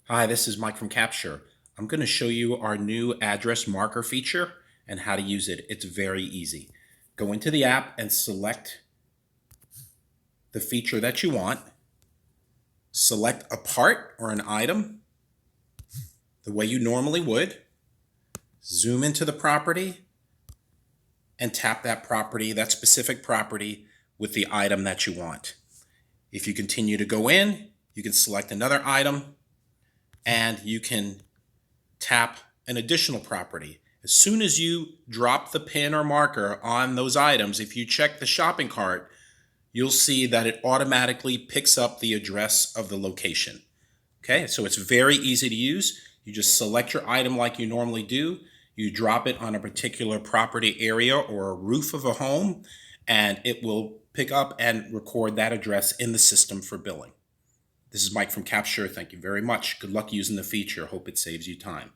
Hi, this is Mike from Cappsure. I'm going to show you our new address marker feature and how to use it. It's very easy. Go into the app and select the feature that you want. Select a part or an item the way you normally would. Zoom into the property and tap that specific property with the item that you want. If you continue to go in, you can select another item and you can tap an additional property. As soon as you drop the pin or marker on those items, if you check the shopping cart, you'll see that it automatically picks up the address of the location. Okay, so it's very easy to use. You just select your item like you normally do. You drop it on a particular property area or a roof of a home, and it will pick up and record that address in the system for billing. This is Mike from Cappsure. Thank you very much. Good luck using the feature. Hope it saves you time.